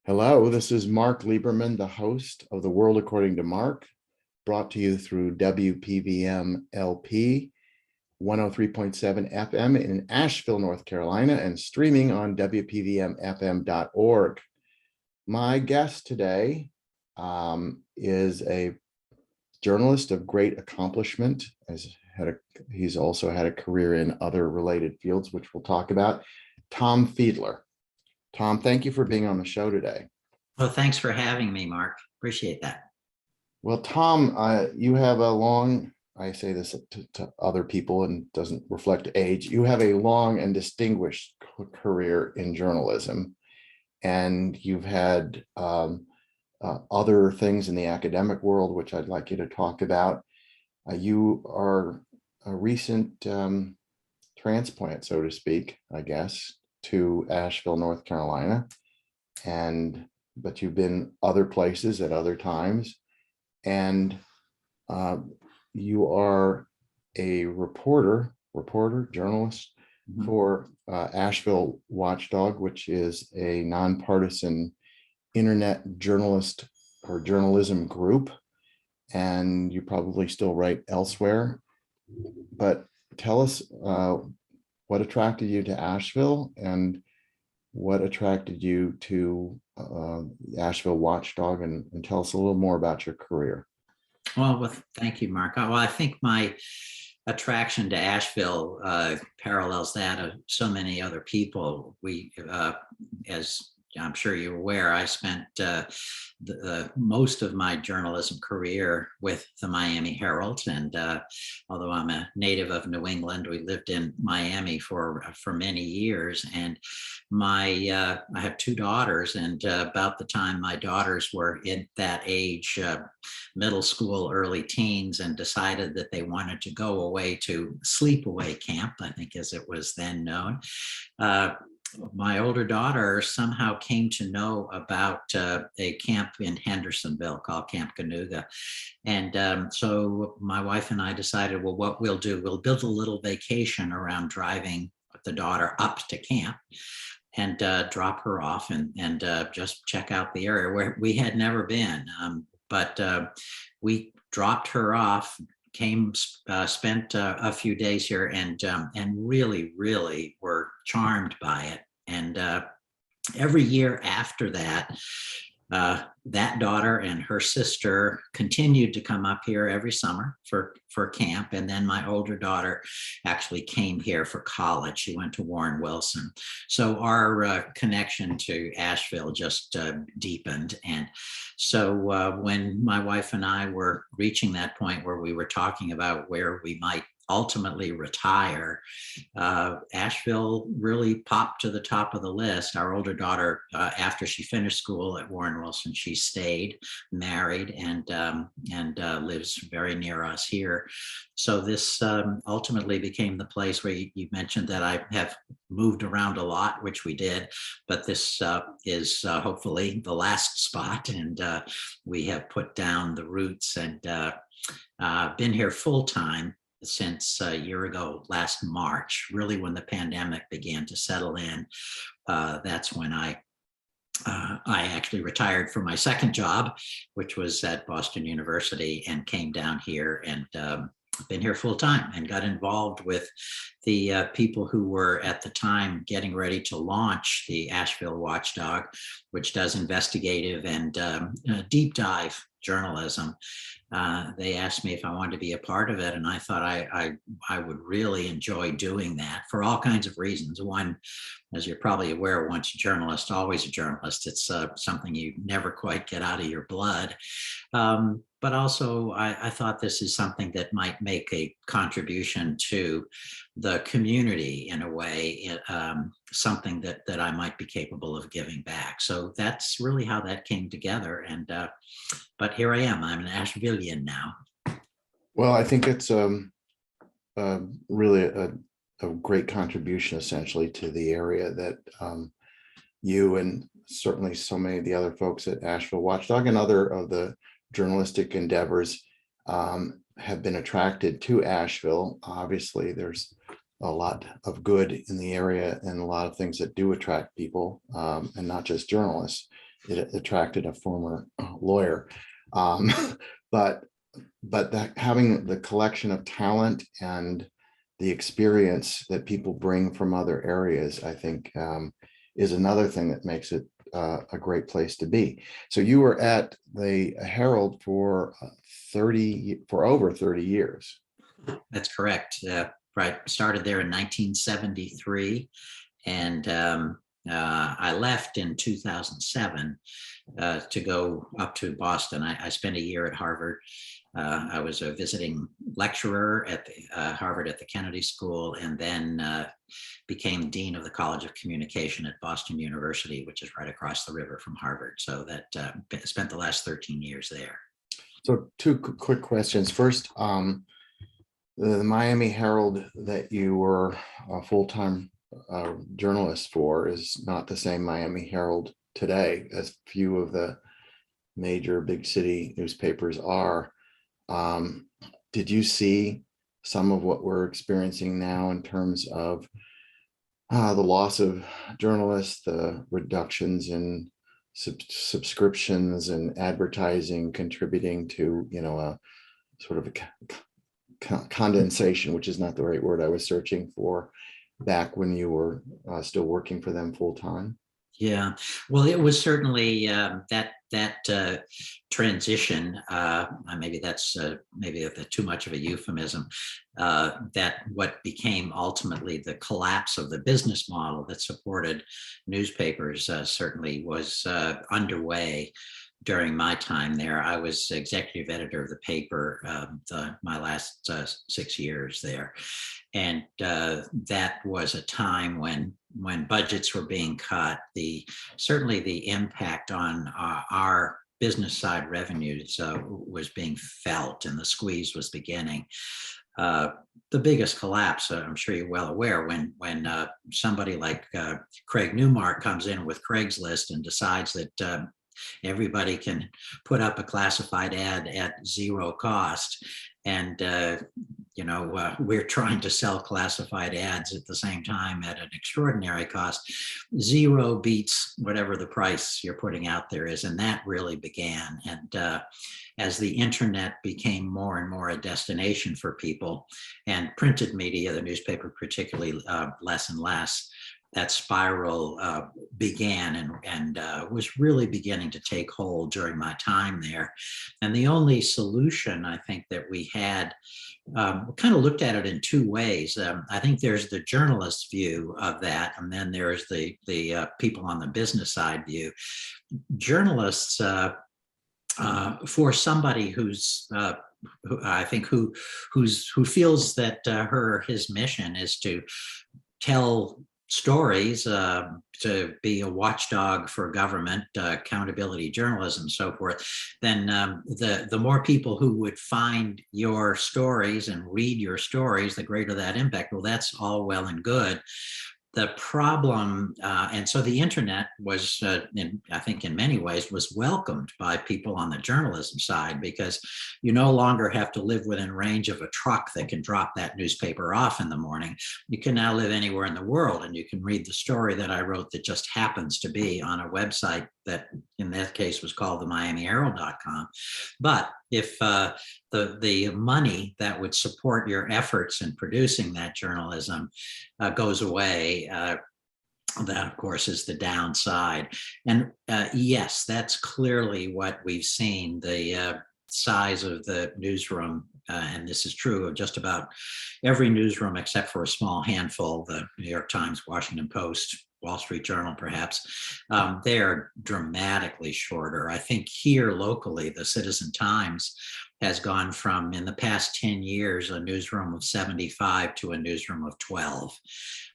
Hello, this is Mark LIeberman, the host of The World According to Mark, brought to you through WPVM LP 103.7 FM in Asheville, North Carolina, and streaming on WPVMFM.org. My guest today is a journalist of great accomplishment. He's also had a career in other related fields, which we'll talk about. Tom Fiedler. Tom, thank you for being on the show today. Well, thanks for having me, Mark. Appreciate that. Well, Tom, you have a long, I say this to other people and doesn't reflect age, you have a long and distinguished career in journalism, and you've had other things in the academic world, which I'd like you to talk about. You are a recent transplant, so to speak, I guess, to Asheville, North Carolina, but you've been other places at other times, and you are a journalist for Asheville Watchdog, which is a nonpartisan internet journalist or journalism group, and you probably still write elsewhere, but tell us what attracted you to Asheville and what attracted you to Asheville Watchdog, and tell us a little more about your career. Well, thank you, Mark. Well, I think my attraction to Asheville parallels that of so many other people. As I'm sure you're aware, I spent most of my journalism career with the Miami Herald, and although I'm a native of New England, we lived in Miami for many years. And I have two daughters, and about the time my daughters were in that age, middle school, early teens, and decided that they wanted to go away to sleepaway camp, I think as it was then known. My older daughter somehow came to know about a camp in Hendersonville called Camp Canoga. And so my wife and I decided, well, what we'll do, we'll build a little vacation around driving the daughter up to camp and drop her off and just check out the area where we had never been. But we dropped her off, spent a few days here, and really were charmed by it. And every year after that, that daughter and her sister continued to come up here every summer for camp. And then my older daughter actually came here for college. She went to Warren Wilson. So our connection to Asheville just deepened. And so when my wife and I were reaching that point where we were talking about where we might ultimately retire, Asheville really popped to the top of the list. Our older daughter, after she finished school at Warren Wilson, she stayed, married, and lives very near us here. So this ultimately became the place where you mentioned that I have moved around a lot, which we did, but this is hopefully the last spot, and we have put down the roots and been here full time since a year ago, last March, really when the pandemic began to settle in. That's when I actually retired from my second job, which was at Boston University, and came down here and been here full time and got involved with the people who were at the time getting ready to launch the Asheville Watchdog, which does investigative and deep dive journalism. They asked me if I wanted to be a part of it, and I thought I would really enjoy doing that for all kinds of reasons. One, as you're probably aware, once a journalist, always a journalist. It's something you never quite get out of your blood. But also, I thought this is something that might make a contribution to the community in a way, something that I might be capable of giving back. So that's really how that came together. And but here I am. I'm an Ashevillean now. Well, I think it's really a great contribution, essentially, to the area that you and certainly so many of the other folks at Asheville Watchdog and other of the journalistic endeavors have been attracted to Asheville. Obviously, there's a lot of good in the area and a lot of things that do attract people, and not just journalists. it attracted a former lawyer. Um, but that having the collection of talent and the experience that people bring from other areas, I think, is another thing that makes it a great place to be. So you were at the Herald for over 30 years. That's correct. Right. Started there in 1973, and I left in 2007 to go up to Boston. I spent a year at Harvard. I was a visiting lecturer at Harvard at the Kennedy School, and then became dean of the College of Communication at Boston University, which is right across the river from Harvard. So that spent the last 13 years there. So two quick questions. First, the Miami Herald that you were a full-time journalist for is not the same Miami Herald today as few of the major big city newspapers are. Did you see some of what we're experiencing now in terms of the loss of journalists, the reductions in subscriptions and advertising contributing to, a sort of a condensation, which is not the right word I was searching for, back when you were still working for them full time? Yeah, well, it was certainly that transition. Maybe that's maybe too much of a euphemism. That what became ultimately the collapse of the business model that supported newspapers certainly was underway during my time there. I was executive editor of the paper my last 6 years there. And that was a time when budgets were being cut. Certainly the impact on our business side revenues was being felt, and the squeeze was beginning. The biggest collapse, I'm sure you're well aware, when somebody like Craig Newmark comes in with Craigslist and decides that everybody can put up a classified ad at zero cost. And, we're trying to sell classified ads at the same time at an extraordinary cost. Zero beats whatever the price you're putting out there is. And that really began. And as the internet became more and more a destination for people, and printed media, the newspaper particularly, less and less, that spiral began and was really beginning to take hold during my time there. And the only solution I think that we had, kind of looked at it in two ways. I think there's the journalist view of that, and then there's the people on the business side view. Journalists, for somebody who's who feels that his mission is to tell stories, to be a watchdog for government, accountability journalism, so forth, then the more people who would find your stories and read your stories, the greater that impact. Well, that's all well and good. The problem, and so the internet was, I think in many ways, was welcomed by people on the journalism side, because you no longer have to live within range of a truck that can drop that newspaper off in the morning. You can now live anywhere in the world, and you can read the story that I wrote that just happens to be on a website that in that case was called the MiamiHerald.com. But if the money that would support your efforts in producing that journalism goes away, that of course is the downside. And yes, that's clearly what we've seen. The size of the newsroom, and this is true of just about every newsroom except for a small handful, the New York Times, Washington Post, Wall Street Journal, perhaps, they're dramatically shorter. I think here locally, the Citizen Times has gone from, in the past 10 years, a newsroom of 75 to a newsroom of 12.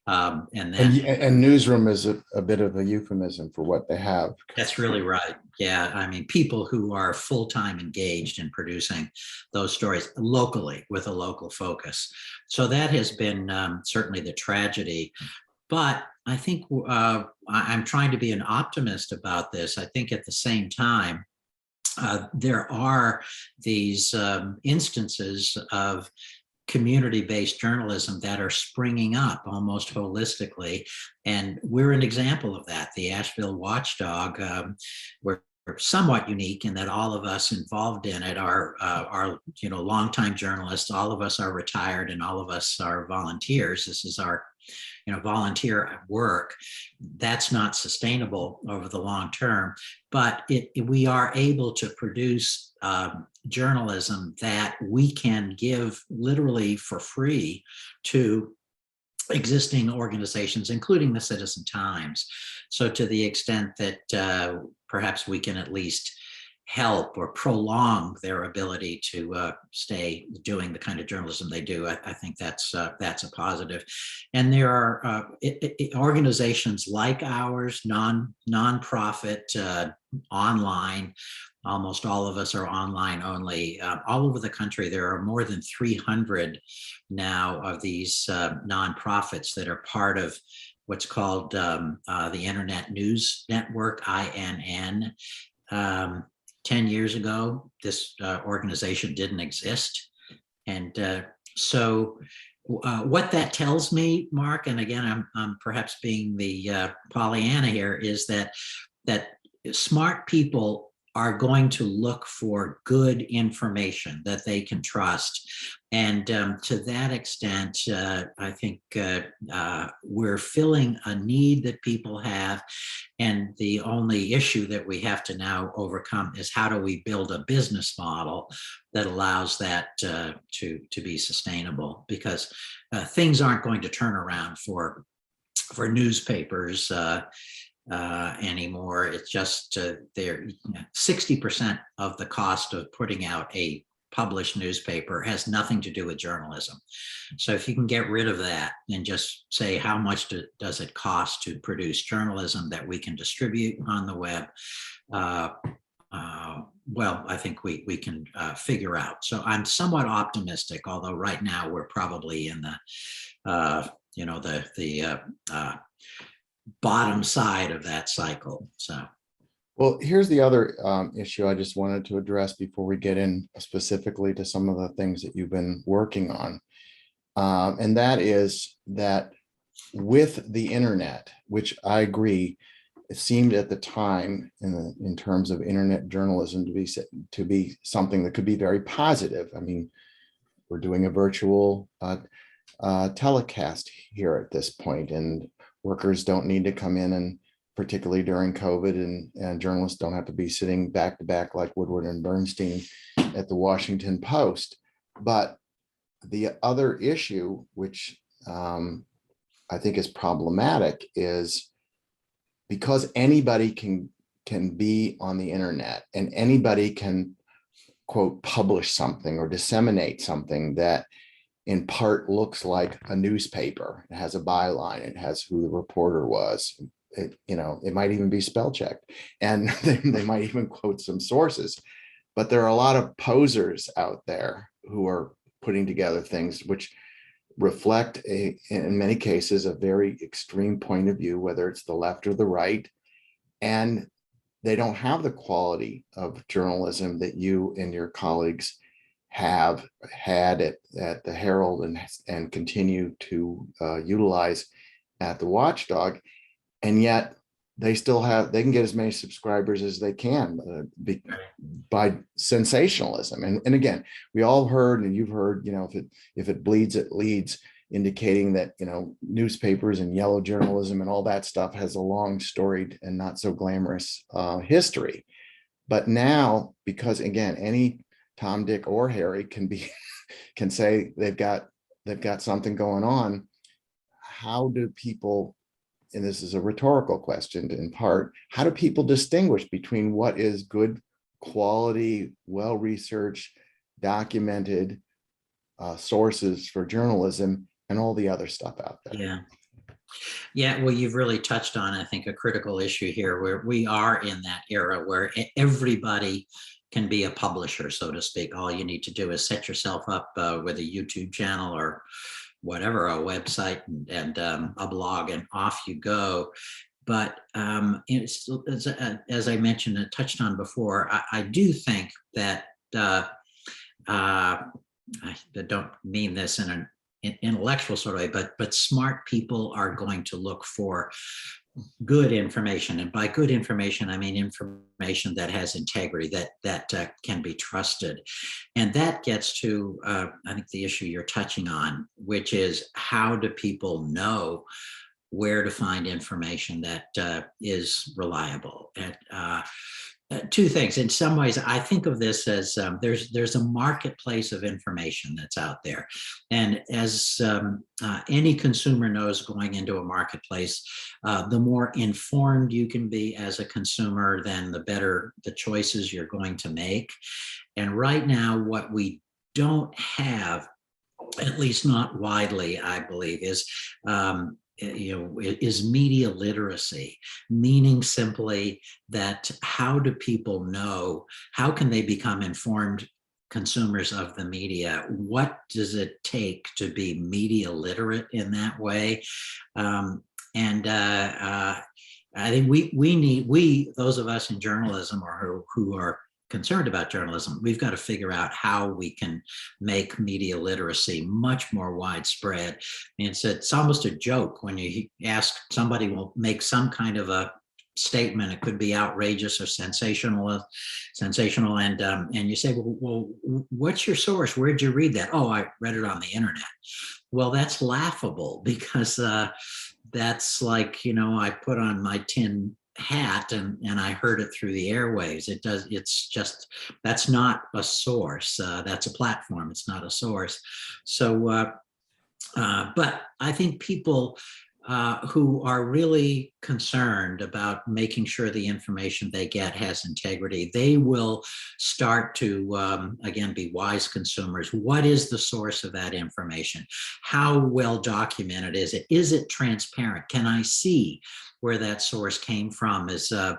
And newsroom is a bit of a euphemism for what they have. That's really right. Yeah. I mean, people who are full-time engaged in producing those stories locally with a local focus. So that has been certainly the tragedy. But I think I'm trying to be an optimist about this. I think at the same time, there are these instances of community-based journalism that are springing up almost holistically. And we're an example of that. The Asheville Watchdog, we're somewhat unique in that all of us involved in it are longtime journalists. All of us are retired and all of us are volunteers. This is our volunteer work. That's not sustainable over the long term, but we are able to produce journalism that we can give literally for free to existing organizations, including the Citizen Times. So to the extent that perhaps we can at least help or prolong their ability to stay doing the kind of journalism they do, I think that's a positive. And there are organizations like ours, nonprofit, online. Almost all of us are online only. All over the country, there are more than 300 now of these nonprofits that are part of what's called the Internet News Network, INN. 10 years ago, this organization didn't exist. And so what that tells me, Mark, and again, I'm perhaps being the Pollyanna here, is that smart people are going to look for good information that they can trust. And to that extent, I think we're filling a need that people have. And the only issue that we have to now overcome is how do we build a business model that allows that to be sustainable? Because things aren't going to turn around for newspapers anymore. It's just they're 60% of the cost of putting out a published newspaper has nothing to do with journalism. So if you can get rid of that and just say how much does it cost to produce journalism that we can distribute on the web, well, I think we can figure out. So I'm somewhat optimistic, although right now we're probably in the bottom side of that cycle. So, well, here's the other issue I just wanted to address before we get in specifically to some of the things that you've been working on. And that is that with the internet, which I agree, it seemed at the time in terms of internet journalism to be something that could be very positive. I mean, we're doing a virtual telecast here at this point, and workers don't need to come in, and particularly during COVID, and journalists don't have to be sitting back to back like Woodward and Bernstein at the Washington Post. But the other issue, which I think is problematic, is because anybody can be on the internet and anybody can, quote, publish something or disseminate something that in part looks like a newspaper. It has a byline, it has who the reporter was. It might even be spell checked, and they might even quote some sources. But there are a lot of posers out there who are putting together things which reflect in many cases a very extreme point of view, whether it's the left or the right, and they don't have the quality of journalism that you and your colleagues have had at the Herald and continue to utilize at the Watchdog. And yet they can get as many subscribers as they can by sensationalism. And again, we all heard, and you've heard, if it bleeds, it leads, indicating that, newspapers and yellow journalism and all that stuff has a long storied and not so glamorous history. But now, because again, any Tom, Dick, or Harry can say they've got something going on, how do people, and this is a rhetorical question in part, how do people distinguish between what is good quality, well-researched, documented sources for journalism and all the other stuff out there? Yeah, well, you've really touched on, I think, a critical issue here, where we are in that era where everybody can be a publisher, so to speak. All you need to do is set yourself up with a YouTube channel or whatever, a website and a blog, and off you go. But as I mentioned and touched on before, I do think that I don't mean this in an intellectual sort of way, but smart people are going to look for good information, and by good information, I mean information that has integrity, that can be trusted, and that gets to I think the issue you're touching on, which is how do people know where to find information that is reliable. And two things. In some ways, I think of this as there's a marketplace of information that's out there, and as any consumer knows, going into a marketplace, the more informed you can be as a consumer, then the better the choices you're going to make. And right now, what we don't have, at least not widely, I believe, is is media literacy, meaning simply that how do people know, how can they become informed consumers of the media? What does it take to be media literate in that way? I think we those of us in journalism, or who are concerned about journalism, we've got to figure out how we can make media literacy much more widespread. I mean, it's almost a joke when you ask somebody will make some kind of a statement. It could be outrageous or sensational, and you say, well, what's your source? Where'd you read that? Oh, I read it on the internet. Well, that's laughable, because that's like, I put on my tin hat and I heard it through the airwaves. It's just, that's not a source. That's a platform. It's not a source. So, but I think people who are really concerned about making sure the information they get has integrity, they will start to, again, be wise consumers. What is the source of that information? How well documented is it? Is it transparent? Can I see where that source came from? Is that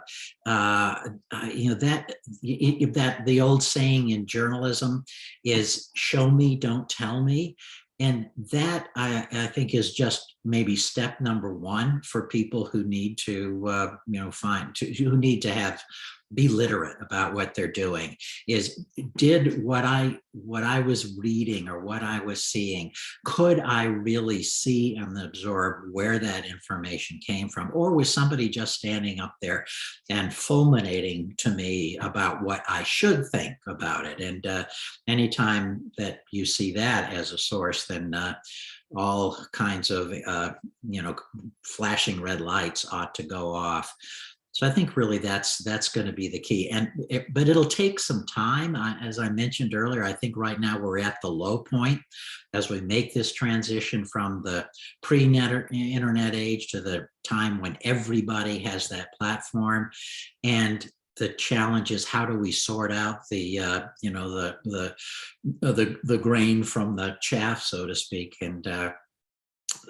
the old saying in journalism is show me, don't tell me. And that I think is just maybe step number one for people who need to who need to be literate about what they're doing. Is did what I was reading or what I was seeing, could I really see and absorb where that information came from, or was somebody just standing up there and fulminating to me about what I should think about it? And anytime that you see that as a source, then all kinds of flashing red lights ought to go off. So I think really that's going to be the key, but it'll take some time. As I mentioned earlier, I think right now we're at the low point as we make this transition from the pre-internet age to the time when everybody has that platform. And the challenge is, how do we sort out the grain from the chaff, so to speak, and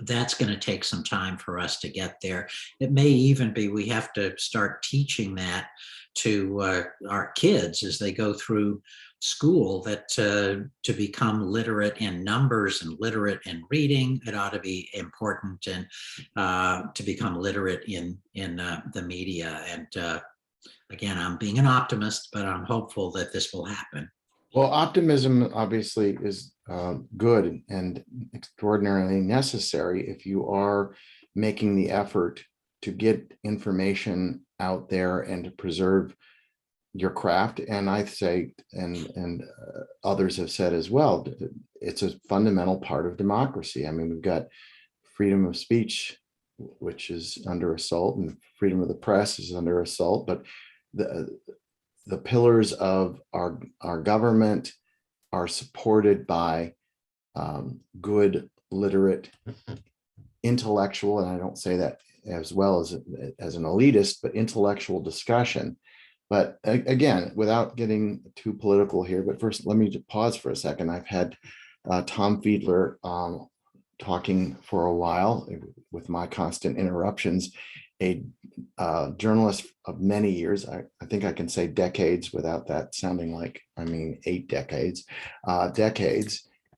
that's going to take some time for us to get there. It may even be we have to start teaching that to our kids as they go through school, that to become literate in numbers and literate in reading, it ought to be important, and to become literate in the media. And again, I'm being an optimist, but I'm hopeful that this will happen. Well, optimism obviously is good and extraordinarily necessary if you are making the effort to get information out there and to preserve your craft. And I say, and others have said as well, it's a fundamental part of democracy. I mean, we've got freedom of speech, which is under assault, and freedom of the press is under assault, but the pillars of our government are supported by good, literate, intellectual, and I don't say that as well as an elitist, but intellectual discussion. But again, without getting too political here, but first, let me pause for a second. I've had Tom Fiedler talking for a while with my constant interruptions, a journalist of many years. I think I can say decades without that sounding like, 8 decades,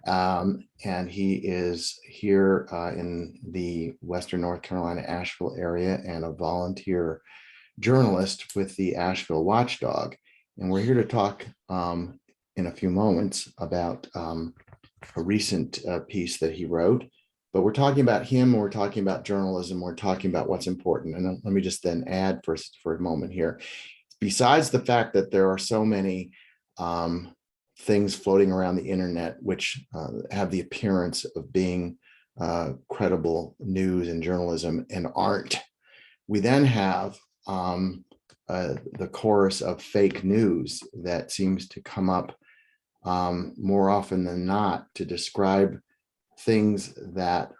and he is here in the Western North Carolina, Asheville area, and a volunteer journalist with the Asheville Watchdog. And we're here to talk in a few moments about recent piece that he wrote. But we're talking about him, we're talking about journalism, we're talking about what's important. And let me just then add for a moment here. Besides the fact that there are so many things floating around the internet which have the appearance of being credible news and journalism and aren't, we then have the chorus of fake news that seems to come up more often than not to describe things that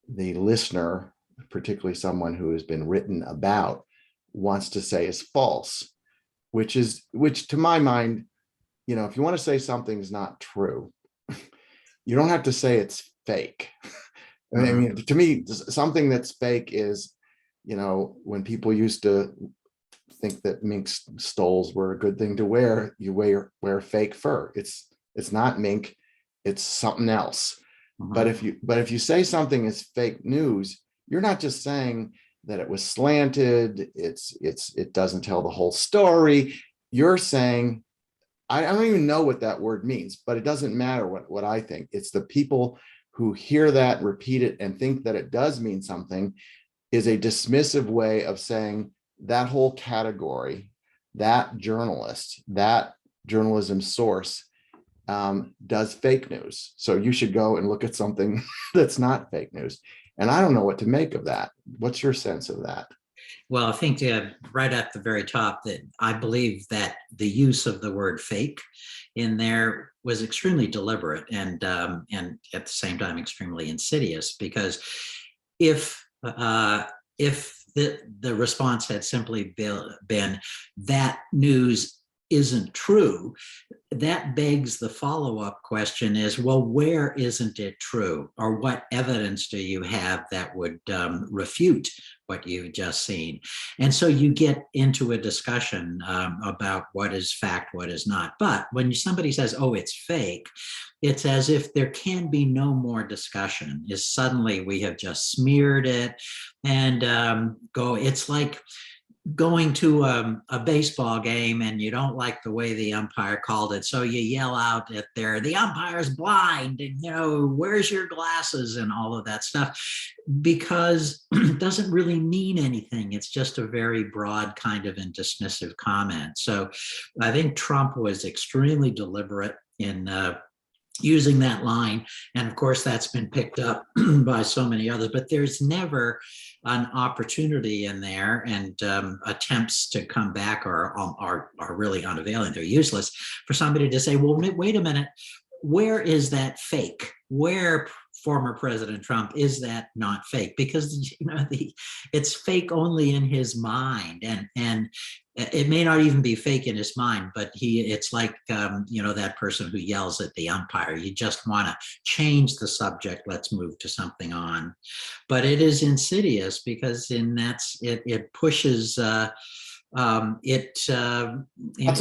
the listener, particularly someone who has been written about, wants to say is false, which to my mind, if you want to say something's not true, you don't have to say it's fake. I mean, to me, something that's fake is, when people used to think that mink stoles were a good thing to wear, you wear fake fur. It's not mink, it's something else. But if you say something is fake news, you're not just saying that it was slanted, it doesn't tell the whole story. You're saying, I don't even know what that word means, but it doesn't matter what I think. It's the people who hear that, repeat it, and think that it does mean something is a dismissive way of saying that whole category, that journalist, that journalism source does fake news. So you should go and look at something that's not fake news. And I don't know what to make of that. What's your sense of that? Well, I think right at the very top that I believe that the use of the word fake in there was extremely deliberate and at the same time extremely insidious, because if the response had simply been that news isn't true, that begs the follow-up question is, well, where isn't it true? Or what evidence do you have that would refute what you've just seen? And so you get into a discussion about what is fact, what is not. But when somebody says, oh, it's fake, it's as if there can be no more discussion. Is suddenly we have just smeared it and it's like going to a baseball game and you don't like the way the umpire called it, so you yell out at there, the umpire's blind, and where's your glasses and all of that stuff, because it doesn't really mean anything. It's just a very broad kind of and dismissive comment. So I think Trump was extremely deliberate in using that line. And of course, that's been picked up by so many others, but there's never an opportunity in there, and attempts to come back are really unavailing. They're useless for somebody to say, well, wait a minute, where is that fake? Where, former President Trump, is that not fake? Because it's fake only in his mind, and it may not even be fake in his mind, but it's like that person who yells at the umpire. You just want to change the subject. Let's move to something on. But it is insidious because it pushes Cuts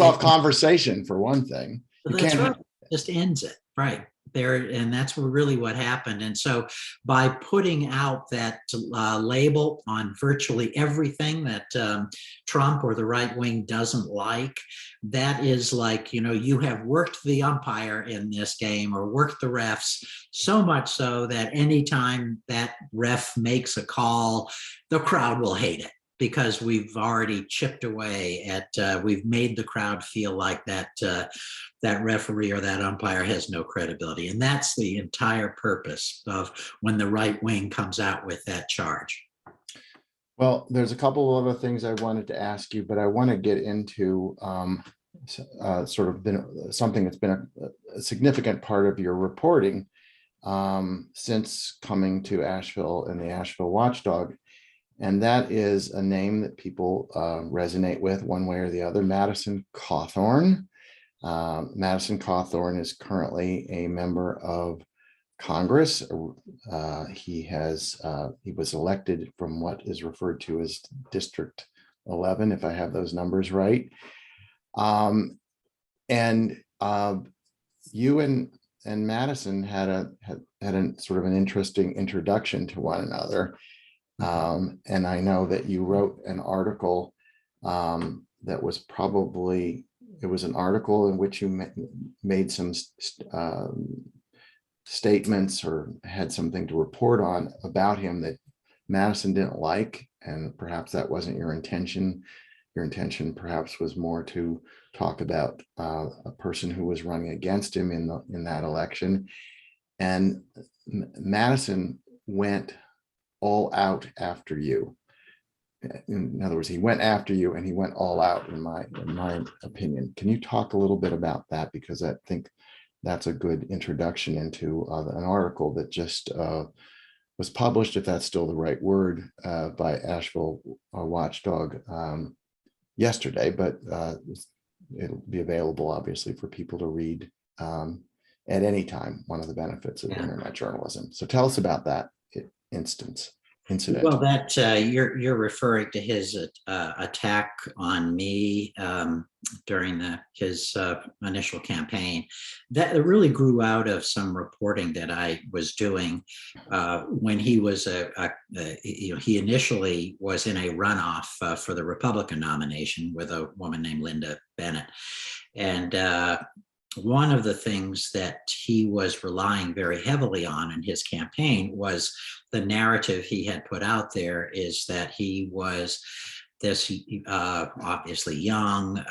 off conversation for one thing. That's right. Just ends it right there, and that's really what happened. And so by putting out that label on virtually everything that Trump or the right wing doesn't like, that is like, you have worked the umpire in this game or worked the refs so much so that anytime that ref makes a call, the crowd will hate it, because we've already chipped away at, we've made the crowd feel like that referee or that umpire has no credibility. And that's the entire purpose of when the right wing comes out with that charge. Well, there's a couple of other things I wanted to ask you, but I want to get into sort of something that's been a significant part of your reporting since coming to Asheville and the Asheville Watchdog. And that is a name that people resonate with one way or the other, Madison Cawthorn. Madison Cawthorn is currently a member of Congress. He was elected from what is referred to as District 11, if I have those numbers right. And you and Madison had a sort of an interesting introduction to one another. And I know that you wrote an article that was it was an article in which you made some statements or had something to report on about him that Madison didn't like, and perhaps that wasn't your intention. Your intention perhaps was more to talk about a person who was running against him in that election. And Madison went all out after you. In other words, he went after you and he went all out, in my opinion. Can you talk a little bit about that? Because I think that's a good introduction into an article that just was published, if that's still the right word, by Asheville Watchdog yesterday, but it'll be available obviously for people to read at any time, one of the benefits of internet journalism. So tell us about that incident. Well, that you're referring to his attack on me during his initial campaign. That really grew out of some reporting that I was doing when he was he initially was in a runoff for the Republican nomination with a woman named Linda Bennett, and one of the things that he was relying very heavily on in his campaign was the narrative he had put out there is that he was this obviously young,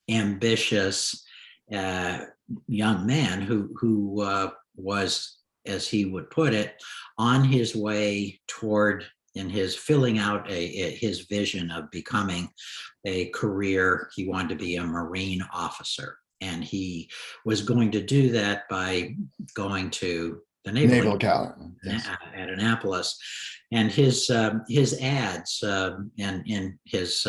ambitious young man who was, as he would put it, on his way toward, in his filling out his vision of becoming a career. He wanted to be a Marine officer, and he was going to do that by going to the Naval Academy at Annapolis. And his ads and in his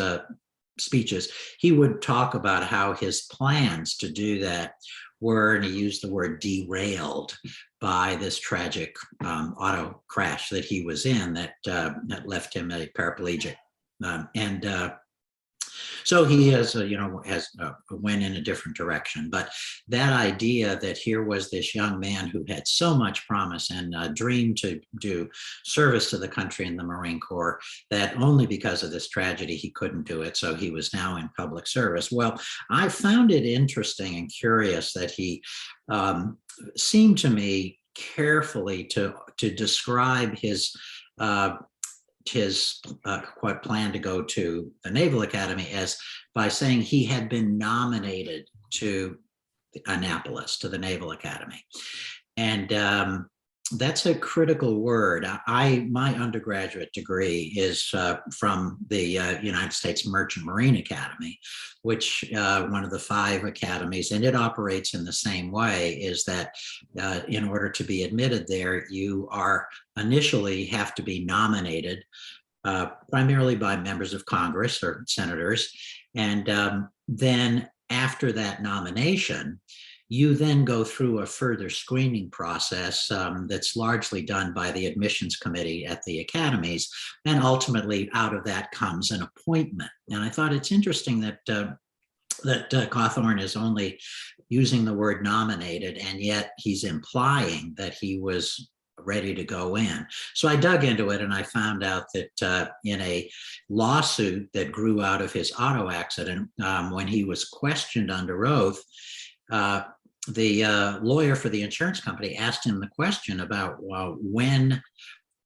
speeches, he would talk about how his plans to do that were, and he used the word derailed by this tragic auto crash that he was in that left him a paraplegic. So he has went in a different direction. But that idea that here was this young man who had so much promise and dreamed to do service to the country in the Marine Corps, that only because of this tragedy he couldn't do it. So he was now in public service. Well, I found it interesting and curious that he seemed to me carefully to describe his plan to go to the Naval Academy as by saying he had been nominated to Annapolis, to the Naval Academy. And that's a critical word. My undergraduate degree is from the United States Merchant Marine Academy, which one of the 5 academies, and it operates in the same way, is that in order to be admitted there, you are initially have to be nominated primarily by members of Congress or senators. And then after that nomination, you then go through a further screening process that's largely done by the admissions committee at the academies. And ultimately out of that comes an appointment. And I thought it's interesting that Cawthorn is only using the word nominated, and yet he's implying that he was ready to go in. So I dug into it, and I found out that in a lawsuit that grew out of his auto accident, when he was questioned under oath, the lawyer for the insurance company asked him the question about, well, when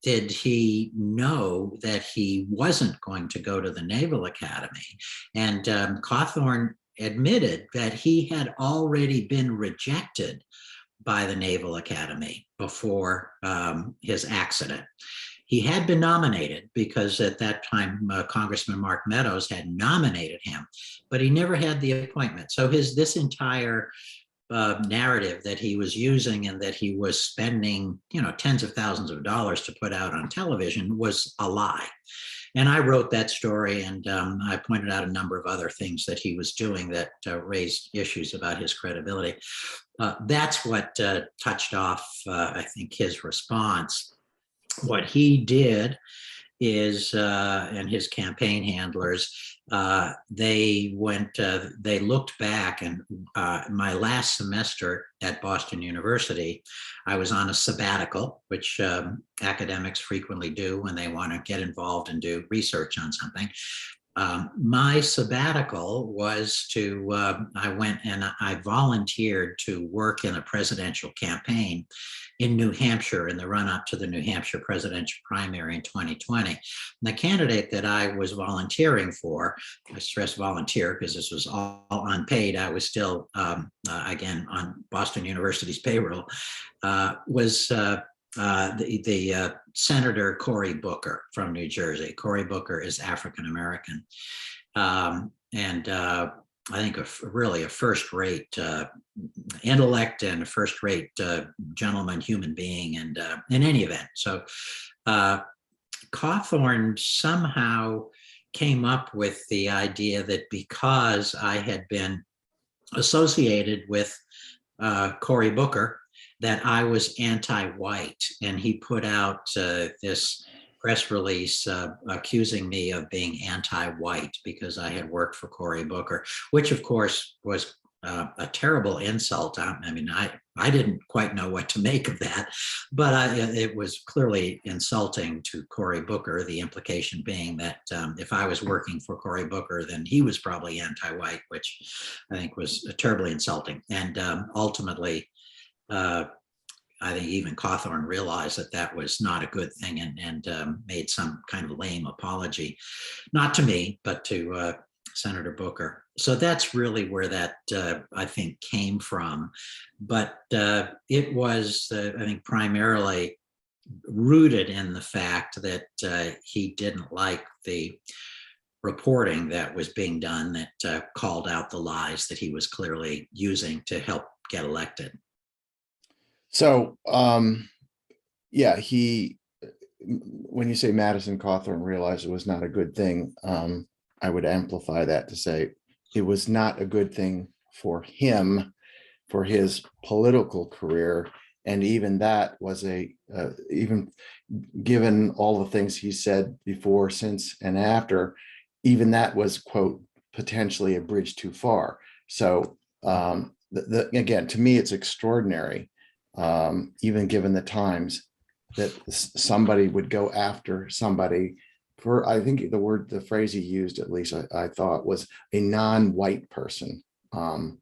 did he know that he wasn't going to go to the Naval Academy? And Cawthorn admitted that he had already been rejected by the Naval Academy before his accident. He had been nominated because at that time, Congressman Mark Meadows had nominated him, but he never had the appointment. So this entire narrative that he was using and that he was spending, tens of thousands of dollars to put out on television was a lie. And I wrote that story, and I pointed out a number of other things that he was doing that raised issues about his credibility. That's what touched off, I think, his response. What he did is, and his campaign handlers, they looked back, and my last semester at Boston University, I was on a sabbatical, which academics frequently do when they want to get involved and do research on something. My sabbatical was I went and I volunteered to work in a presidential campaign in New Hampshire in the run up to the New Hampshire presidential primary in 2020. And the candidate that I was volunteering for, I stress volunteer because this was all unpaid. I was still, again, on Boston University's payroll, was the Senator Cory Booker from New Jersey. Cory Booker is African American, and I think really a first-rate intellect and a first-rate gentleman, human being, and in any event. So Cawthorn somehow came up with the idea that because I had been associated with Cory Booker, that I was anti-white, and he put out this press release accusing me of being anti-white because I had worked for Cory Booker, which of course was a terrible insult. I mean, I didn't quite know what to make of that, but it was clearly insulting to Cory Booker, the implication being that if I was working for Cory Booker, then he was probably anti-white, which I think was terribly insulting. And ultimately, I think even Cawthorn realized that that was not a good thing and made some kind of lame apology, not to me, but to Senator Booker. So that's really where that, I think, came from. But it was, I think, primarily rooted in the fact that he didn't like the reporting that was being done that called out the lies that he was clearly using to help get elected. So, yeah, when you say Madison Cawthorn realized it was not a good thing, I would amplify that to say it was not a good thing for him, for his political career. And even that was even given all the things he said before, since, and after, even that was, quote, potentially a bridge too far. So again, to me, it's extraordinary, even given the times, that somebody would go after somebody for, I think the phrase he used, at least I thought, was a non-white person. And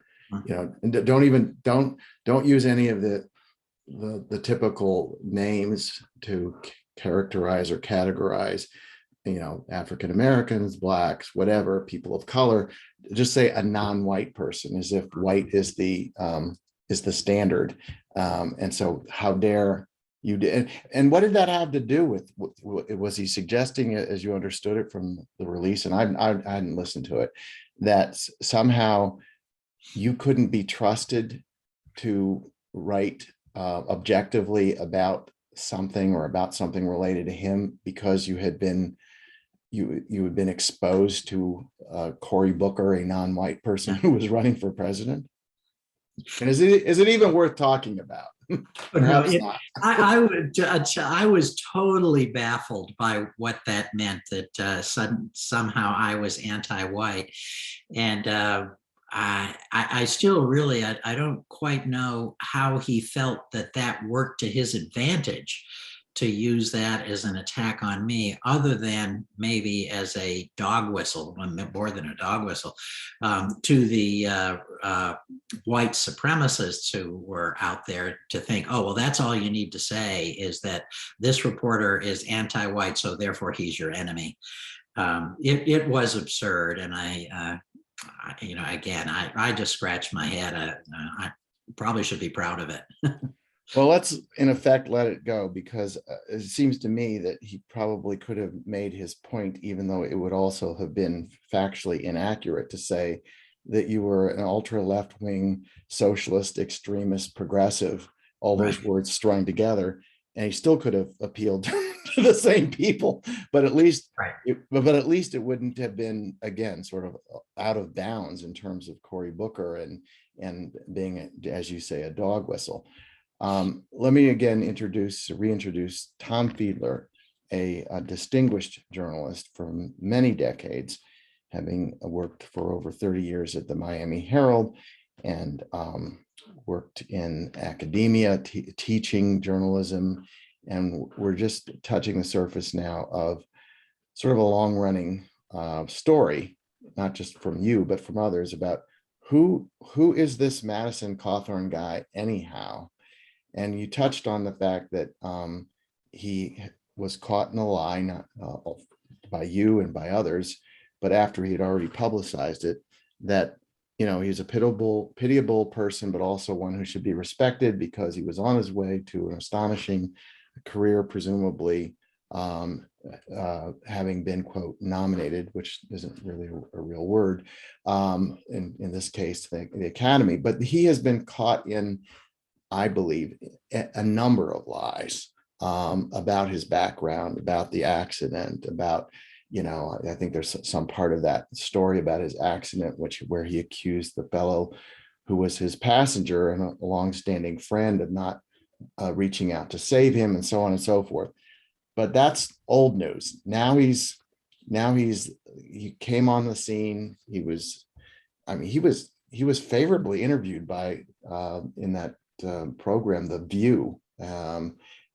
don't use any of the typical names to characterize or categorize, African Americans, blacks, whatever, people of color. Just say a non-white person, as if white is the standard. And so how dare you did, and what did that have to do with, was he suggesting, as you understood it from the release, and I hadn't listened to it, that somehow you couldn't be trusted to write objectively about something, or about something related to him, because you had been exposed to Cory Booker, a non-white person who was running for president? And is it even worth talking about? Perhaps not. I was totally baffled by what that meant, that somehow I was anti-white. And I still really, I don't quite know how he felt that worked to his advantage, to use that as an attack on me, other than maybe as a dog whistle, more than a dog whistle, to the white supremacists who were out there, to think, oh, well, that's all you need to say, is that this reporter is anti-white, so therefore he's your enemy. It was absurd. And I just scratched my head. I probably should be proud of it. Well, let's in effect let it go, because it seems to me that he probably could have made his point, even though it would also have been factually inaccurate to say that you were an ultra left-wing socialist, extremist, progressive, all those words strung together, and he still could have appealed to the same people. But at least, at least it wouldn't have been, again, sort of out of bounds in terms of Cory Booker and being, as you say, a dog whistle. Let me again reintroduce Tom Fiedler, a distinguished journalist for many decades, having worked for over 30 years at the Miami Herald, and worked in academia, teaching journalism. And we're just touching the surface now of sort of a long-running story, not just from you, but from others, about who is this Madison Cawthorn guy anyhow? And you touched on the fact that he was caught in a lie, not by you and by others, but after he had already publicized it, that he's a pitiable person, but also one who should be respected because he was on his way to an astonishing career, presumably having been, quote, nominated, which isn't really a real word, in this case, the Academy. But he has been caught in, I believe, a number of lies about his background, about the accident, about, I think there's some part of that story about his accident, where he accused the fellow who was his passenger and a longstanding friend of not reaching out to save him, and so on and so forth. But that's old news. He came on the scene. He was favorably interviewed by in that program, The View,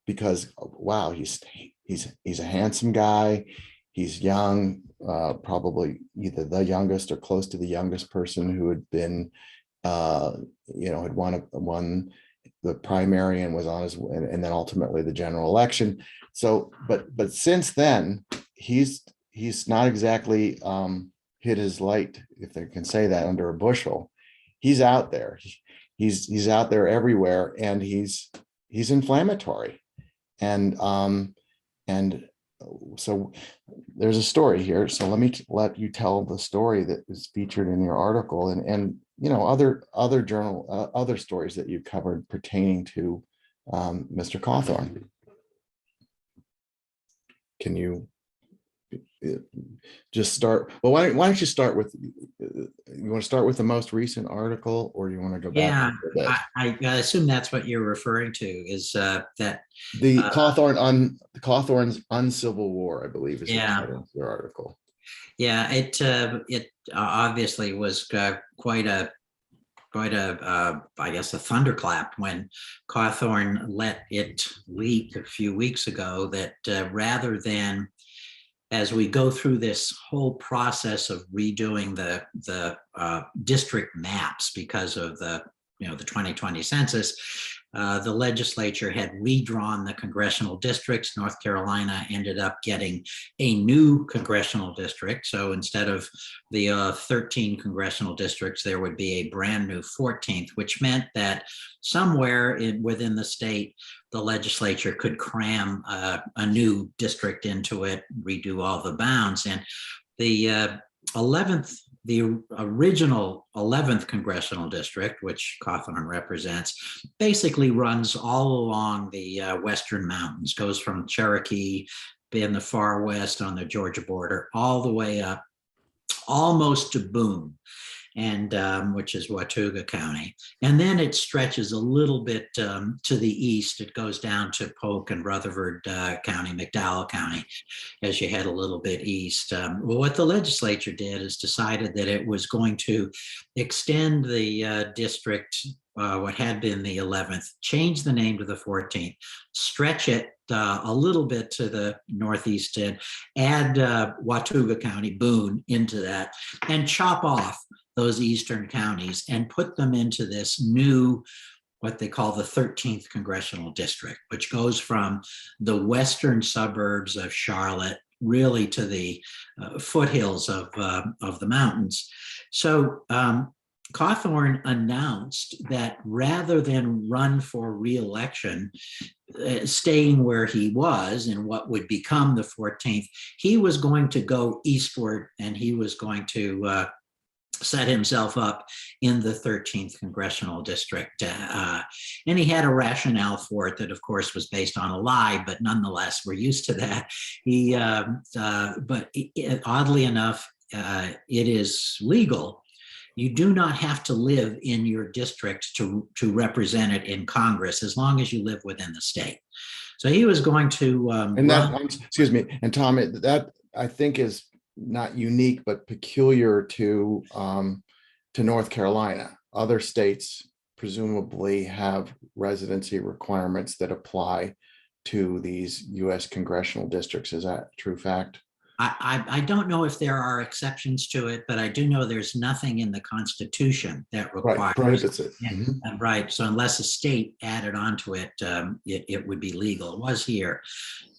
because wow, he's a handsome guy. He's young, probably either the youngest or close to the youngest person who had been, had won the primary and was on his, and then ultimately the general election. So, but since then, he's not exactly hid his light, if they can say that, under a bushel. He's out there. He's out there everywhere, and he's inflammatory. And so there's a story here. So let you tell the story that is featured in your article, and other stories that you covered pertaining to Mr. Cawthorn. Can you just start? Well, why don't you start with? You want to start with the most recent article, or you want to go back? Yeah, I assume that's what you're referring to. Is that the Cawthorn's Uncivil War, I believe, is the title of your article. Yeah, it obviously was quite a I guess a thunderclap when Cawthorn let it leak a few weeks ago that rather than, as we go through this whole process of redoing the district maps because of the 2020 census, the legislature had redrawn the congressional districts. North Carolina ended up getting a new congressional district. So instead of the 13 congressional districts, there would be a brand new 14th, which meant that somewhere within the state, the legislature could cram a new district into it, redo all the bounds. And the original 11th congressional district, which Cawthorn represents, basically runs all along the Western Mountains, goes from Cherokee in the far west on the Georgia border, all the way up almost to Boone, and which is Watauga County. And then it stretches a little bit to the east. It goes down to Polk and Rutherford County, McDowell County, as you head a little bit east. Well, what the legislature did is decided that it was going to extend the district, what had been the 11th, change the name to the 14th, stretch it a little bit to the northeast, and add Watauga County, Boone, into that, and chop off those eastern counties and put them into this new, what they call the 13th congressional district, which goes from the western suburbs of Charlotte really to the foothills of the mountains. So Cawthorn announced that rather than run for re-election, staying where he was in what would become the 14th, he was going to go eastward, and he was going to set himself up in the 13th congressional district. And he had a rationale for it that, of course, was based on a lie, but nonetheless, we're used to that. But oddly enough, it is legal. You do not have to live in your district to represent it in Congress, as long as you live within the state. So he was going to excuse me, and Tom, that I think is not unique, but peculiar to North Carolina. Other states presumably have residency requirements that apply to these U.S. congressional districts. Is that a true fact? I don't know if there are exceptions to it, but I do know there's nothing in the Constitution that Right, requires. prohibits it. Yeah, Mhm. right. So unless a state added onto it, it would be legal. It was here.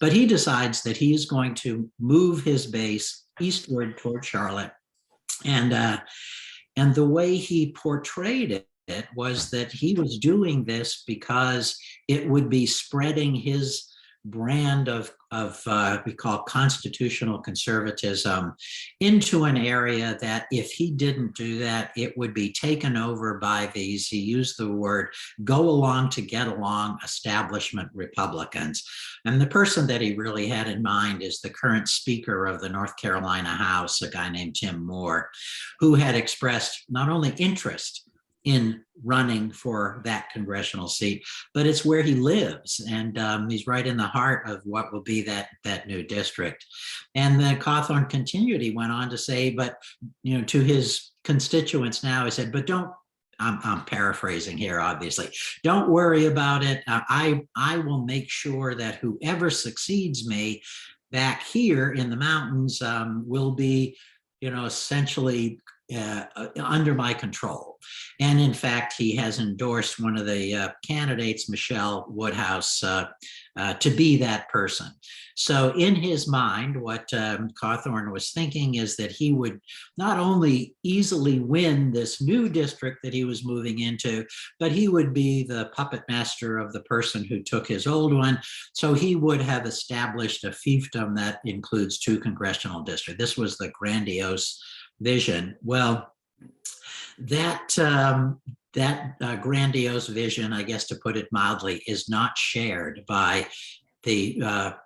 But he decides that he is going to move his base eastward toward Charlotte. And the way he portrayed it was that he was doing this because it would be spreading his brand of we call constitutional conservatism into an area that if he didn't do that, it would be taken over by these, he used the word, go along to get along establishment Republicans. And the person that he really had in mind is the current Speaker of the North Carolina House, a guy named Tim Moore, who had expressed not only interest in running for that congressional seat, but it's where he lives. And he's right in the heart of what will be that new district. And then Cawthorn continued, he went on to say, but, to his constituents now, he said, but don't, I'm paraphrasing here, obviously, don't worry about it. I will make sure that whoever succeeds me back here in the mountains will be, essentially under my control. And in fact, he has endorsed one of the candidates, Michelle Woodhouse, to be that person. So in his mind, what Cawthorn was thinking is that he would not only easily win this new district that he was moving into, but he would be the puppet master of the person who took his old one. So he would have established a fiefdom that includes 2 congressional districts. This was the grandiose vision. Well, that grandiose vision, I guess to put it mildly, is not shared by the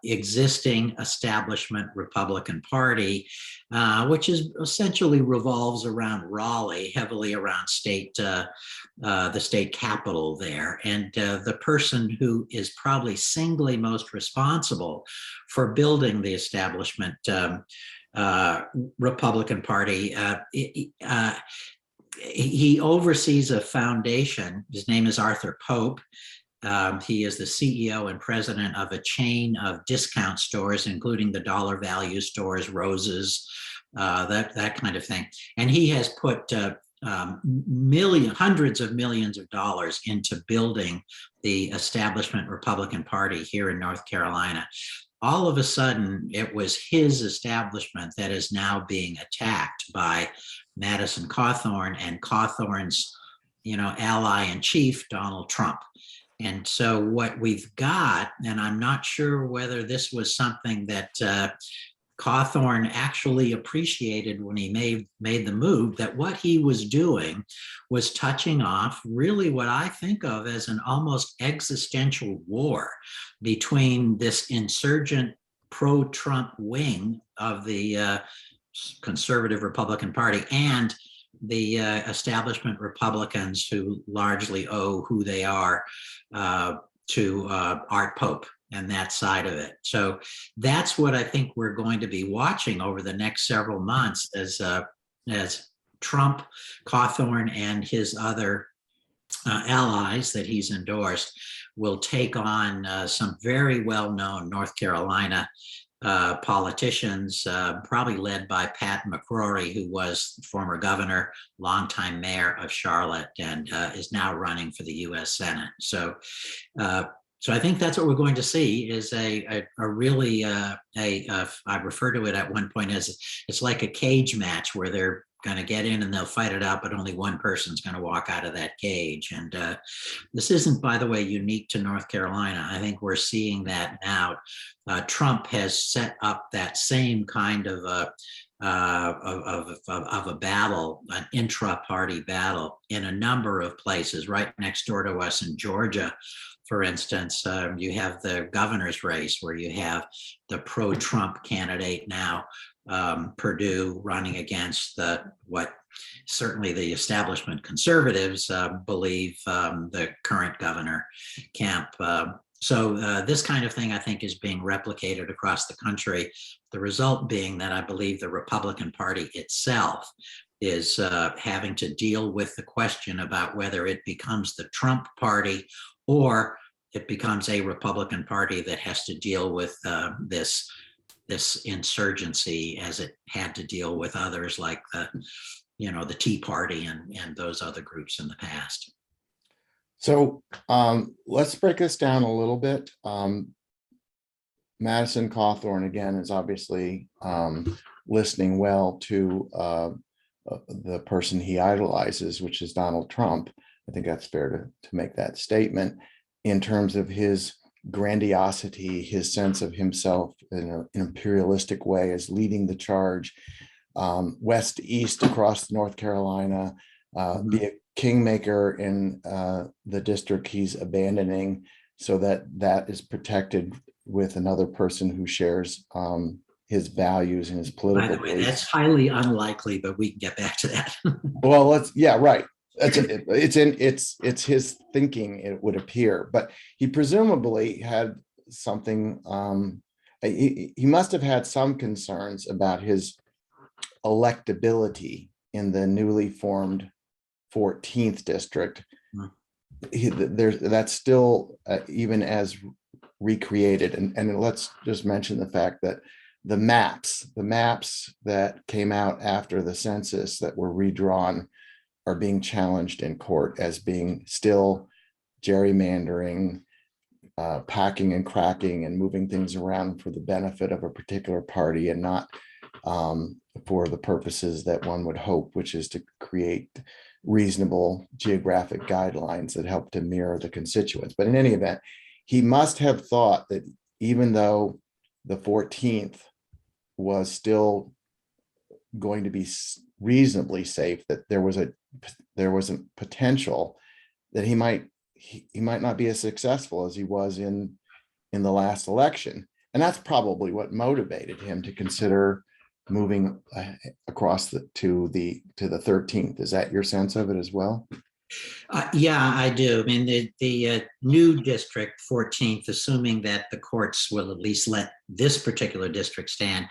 existing establishment Republican Party, which is essentially revolves around Raleigh, heavily around the state capital there. And the person who is probably singly most responsible for building the establishment Republican Party, he oversees a foundation. His name is Arthur Pope. He is the CEO and president of a chain of discount stores, including the dollar value stores, Roses, that kind of thing. And he has put hundreds of millions of dollars into building the establishment Republican Party here in North Carolina. All of a sudden, it was his establishment that is now being attacked by Madison Cawthorn and Cawthorn's, ally in chief, Donald Trump. And so what we've got, and I'm not sure whether this was something that Cawthorn actually appreciated when he made the move, that what he was doing was touching off really what I think of as an almost existential war between this insurgent pro-Trump wing of the conservative Republican Party and the establishment Republicans, who largely owe who they are to Art Pope and that side of it. So that's what I think we're going to be watching over the next several months as Trump, Cawthorn, and his other allies that he's endorsed will take on some very well-known North Carolina politicians, probably led by Pat McCrory, who was former governor, longtime mayor of Charlotte, and is now running for the U.S. Senate. So I think that's what we're going to see is a really, I refer to it at one point as it's like a cage match where they're going to get in and they'll fight it out, but only one person's going to walk out of that cage. And this isn't, by the way, unique to North Carolina. I think we're seeing that now. Trump has set up that same kind of a battle, an intra-party battle in a number of places. Right next door to us in Georgia, for instance, you have the governor's race where you have the pro-Trump candidate now, Perdue, running against what certainly the establishment conservatives believe the current governor, Kemp. So this kind of thing, I think, is being replicated across the country. The result being that I believe the Republican Party itself is having to deal with the question about whether it becomes the Trump party or it becomes a Republican Party that has to deal with this this insurgency as it had to deal with others like the Tea Party and those other groups in the past. So let's break this down a little bit. Madison Cawthorn, again, is obviously listening well to the person he idolizes, which is Donald Trump. I think that's fair to make that statement in terms of his grandiosity, his sense of himself in an imperialistic way as leading the charge west to east across North Carolina, be a kingmaker in the district he's abandoning so that that is protected with another person who shares his values and his political By the way, beliefs. that's highly unlikely, but we can get back to that. Well, right. It's his thinking, it would appear, but he presumably had something. He must have had some concerns about his electability in the newly formed 14th district. That's still even as recreated, and let's just mention the fact that the maps that came out after the census that were redrawn are being challenged in court as being still gerrymandering, packing and cracking and moving things around for the benefit of a particular party and not for the purposes that one would hope, which is to create reasonable geographic guidelines that help to mirror the constituents. But in any event, he must have thought that even though the 14th was still going to be reasonably safe, that there was a potential that he might not be as successful as he was in the last election. And that's probably what motivated him to consider moving across to the 13th. Is that your sense of it as well? Yeah, I do. I mean, the new district 14th, assuming that the courts will at least let this particular district stand,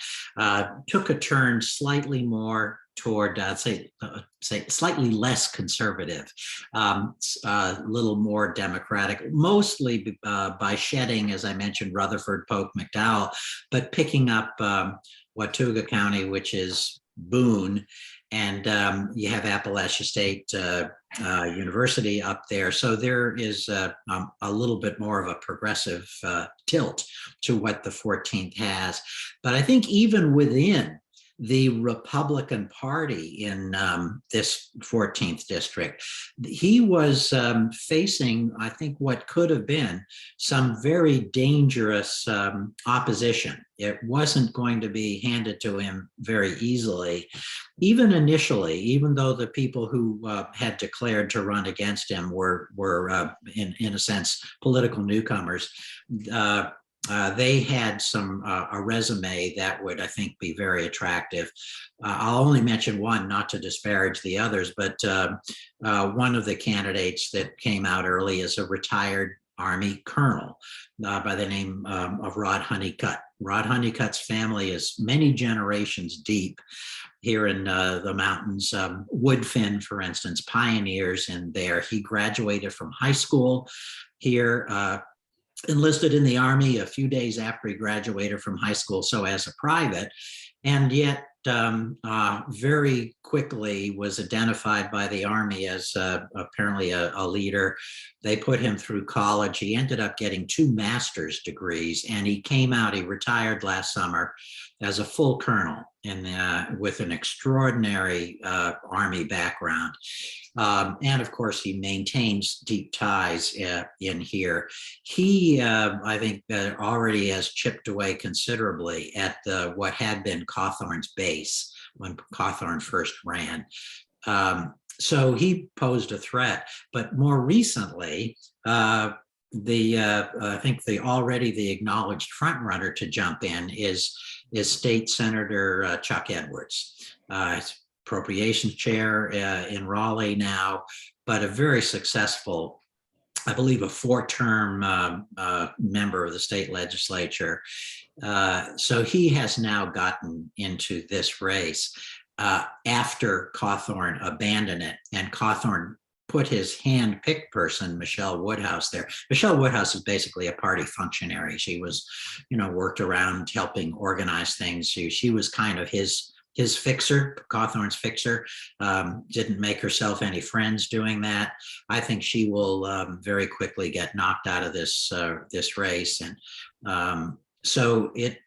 took a turn slightly more toward, say slightly less conservative, a little more democratic, mostly by shedding, as I mentioned, Rutherford, Polk, McDowell, but picking up Watauga County, which is Boone, and you have Appalachia State University up there. So there is a little bit more of a progressive tilt to what the 14th has. But I think even within the Republican Party in this 14th district, he was facing, I think, what could have been some very dangerous opposition. It wasn't going to be handed to him very easily. Even initially, even though the people who had declared to run against him were in a sense, political newcomers, they had a resume that would, I think, be very attractive. I'll only mention one, not to disparage the others, but one of the candidates that came out early is a retired Army colonel by the name of Rod Honeycutt. Rod Honeycutt's family is many generations deep here in the mountains. Woodfin, for instance, pioneers in there. He graduated from high school here, enlisted in the Army a few days after he graduated from high school, so as a private, and yet very quickly was identified by the Army as apparently a leader. They put him through college. He ended up getting 2 master's degrees, and he came out, he retired last summer as a full colonel with an extraordinary Army background. And of course, he maintains deep ties in here. He, I think, already has chipped away considerably at what had been Cawthorn's base when Cawthorn first ran. So he posed a threat. But more recently, I think the acknowledged front runner to jump in is State Senator Chuck Edwards. Appropriations chair in Raleigh now, but a very successful, I believe, a 4-term member of the state legislature. So he has now gotten into this race after Cawthorn abandoned it, and Cawthorn put his hand-picked person, Michelle Woodhouse, there. Michelle Woodhouse is basically a party functionary. She was, worked around helping organize things. She was kind of his fixer, Cawthorn's fixer. Didn't make herself any friends doing that. I think she will very quickly get knocked out of this race. And so it,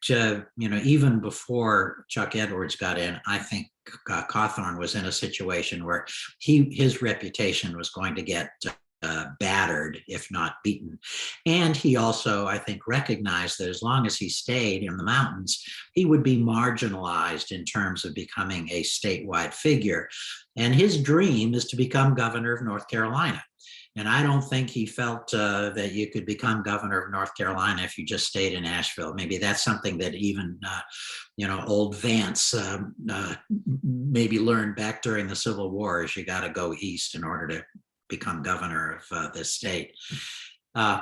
even before Chuck Edwards got in, I think Cawthorn was in a situation where his reputation was going to get battered, if not beaten. And he also, I think, recognized that as long as he stayed in the mountains, he would be marginalized in terms of becoming a statewide figure. And his dream is to become governor of North Carolina. And I don't think he felt that you could become governor of North Carolina if you just stayed in Asheville. Maybe that's something that even, old Vance maybe learned back during the Civil War, is you got to go east in order to become governor of this state.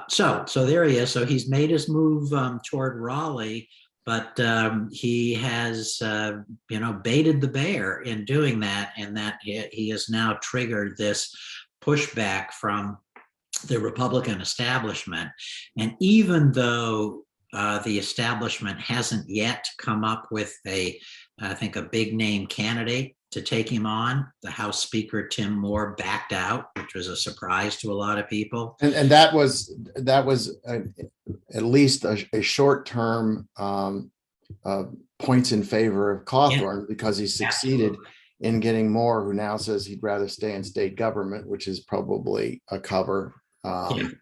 So there he is. So he's made his move toward Raleigh, but he has, baited the bear in doing that, and that he has now triggered this pushback from the Republican establishment. And even though the establishment hasn't yet come up with I think a big name candidate to take him on, the House Speaker Tim Moore backed out, which was a surprise to a lot of people. And that was at least a short-term points in favor of Cawthorn, because he succeeded in getting Moore, who now says he'd rather stay in state government, which is probably a cover. I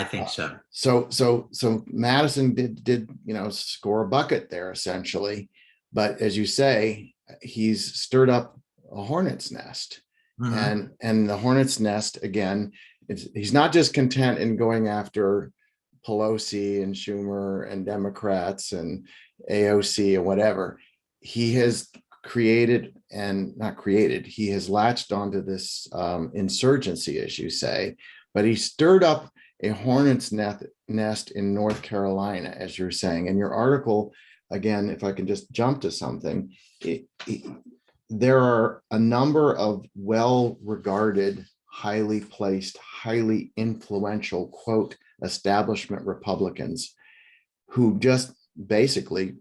think so. So Madison did score a bucket there essentially, but as you say, he's stirred up a hornet's nest. Mm-hmm. And the hornet's nest, again, he's not just content in going after Pelosi and Schumer and Democrats and AOC and whatever. He has he has latched onto this insurgency, as you say, but he stirred up a hornet's nest in North Carolina, as you're saying. In your article, again, if I can just jump to something, there are a number of well-regarded, highly placed, highly influential, quote, establishment Republicans who just basically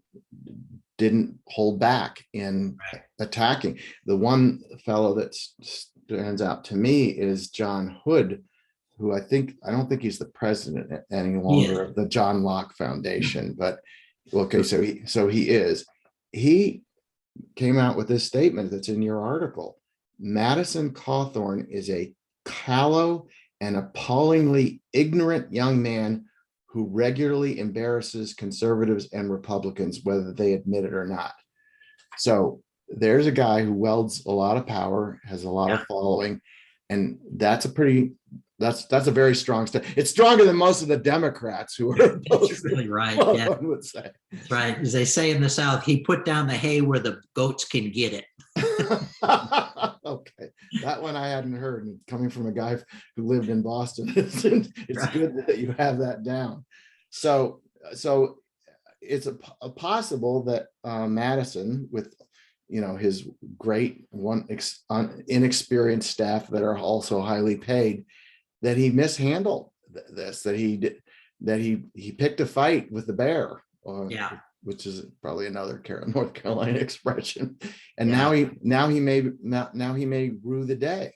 didn't hold back in attacking. The one fellow that stands out to me is John Hood, who I don't think he's the president any longer of the John Locke Foundation, but okay, so he is. He came out with this statement that's in your article. Madison Cawthorn is a callow and appallingly ignorant young man who regularly embarrasses conservatives and Republicans, whether they admit it or not. So there's a guy who wields a lot of power, has a lot of following, and that's a very strong step. It's stronger than most of the Democrats who are That's really right. Yeah. One would say. Right. As they say in the South, he put down the hay where the goats can get it. Okay. That one I hadn't heard. And coming from a guy who lived in Boston, it's good that you have that down. So it's a possible that Madison, with his great inexperienced staff that are also highly paid, that he mishandled this, that he picked a fight with the bear, which is probably another North Carolina expression, and now he may rue the day.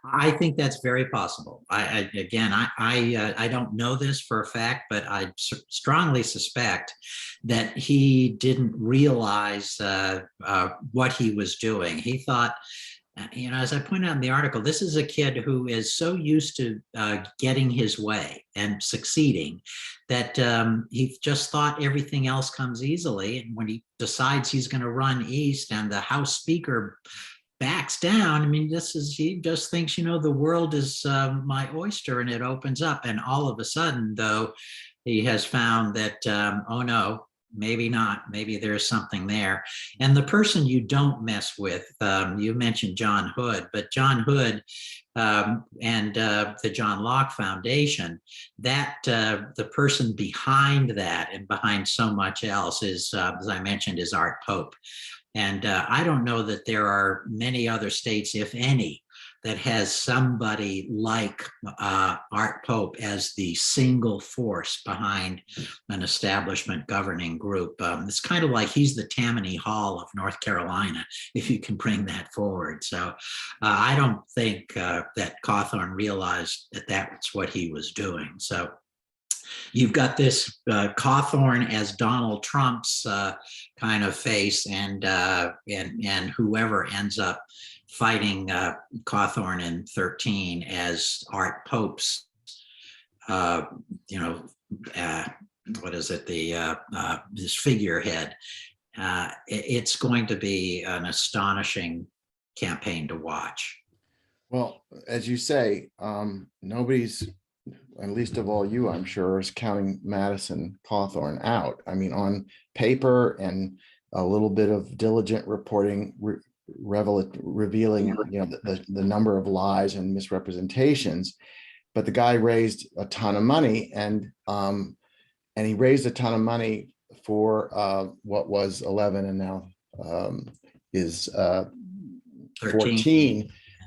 I think that's very possible. I don't know this for a fact, but I strongly suspect that he didn't realize what he was doing. He thought, as I pointed out in the article, this is a kid who is so used to getting his way and succeeding that he just thought everything else comes easily. And when he decides he's going to run east and the House Speaker backs down, he just thinks, the world is my oyster, and it opens up. And all of a sudden, though, he has found that, oh no, maybe not. Maybe there's something there. And the person you don't mess with, you mentioned John Hood, but John Hood and the John Locke Foundation, that the person behind that and behind so much else is, as I mentioned, is Art Pope. And I don't know that there are many other states, if any, that has somebody like Art Pope as the single force behind an establishment governing group. It's kind of like he's the Tammany Hall of North Carolina, if you can bring that forward. So I don't think that Cawthorn realized that that's what he was doing. So you've got this Cawthorn as Donald Trump's kind of face, and whoever ends up fighting Cawthorn in 13 as Art Pope's, what is it, this figurehead. It's going to be an astonishing campaign to watch. Well, as you say, nobody's, and least of all you, I'm sure, is counting Madison Cawthorn out. I mean, on paper and a little bit of diligent reporting, revealing, the number of lies and misrepresentations, but the guy raised a ton of money, and he raised a ton of money for what was 11 and now is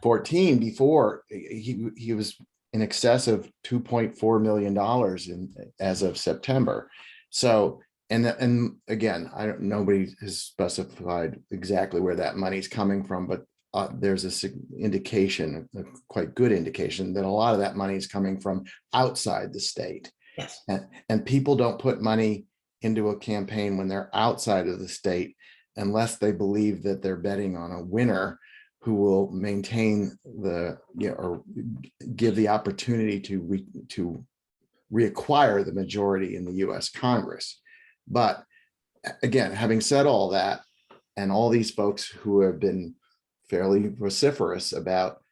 14 before he was in excess of $2.4 million as of September. So, and again, nobody has specified exactly where that money's coming from, but there's a indication, a quite good indication, that a lot of that money is coming from outside the state. Yes. And people don't put money into a campaign when they're outside of the state unless they believe that they're betting on a winner who will maintain or give the opportunity to reacquire the majority in the U.S. Congress. But again, having said all that, and all these folks who have been fairly vociferous about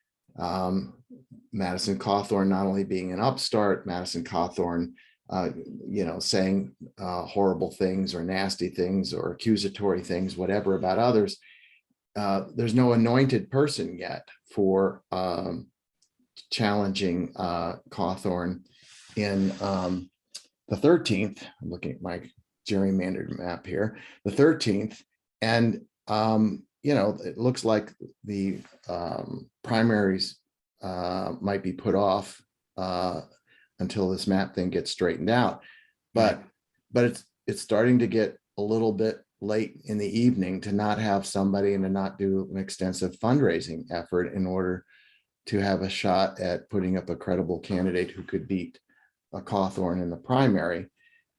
Madison Cawthorn not only being an upstart, Madison Cawthorn, saying horrible things or nasty things or accusatory things, whatever, about others, there's no anointed person yet for challenging Cawthorn in the 13th. I'm looking at my gerrymandered map here, the 13th. And, it looks like the primaries might be put off until this map thing gets straightened out. But it's starting to get a little bit late in the evening to not have somebody and to not do an extensive fundraising effort in order to have a shot at putting up a credible candidate who could beat a Cawthorn in the primary.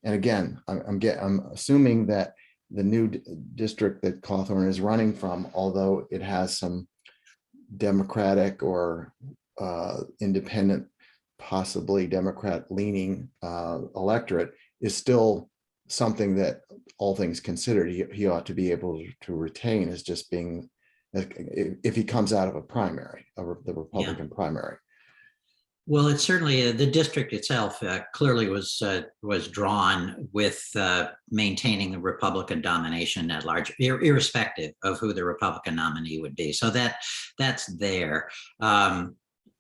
And again, I'm assuming that the new district that Cawthorn is running from, although it has some Democratic or independent, possibly Democrat leaning electorate, is still something that, all things considered, he ought to be able to retain as just being, if he comes out of a primary, the Republican primary. Well, it's certainly the district itself clearly was drawn with maintaining the Republican domination at large, irrespective of who the Republican nominee would be. So that's there.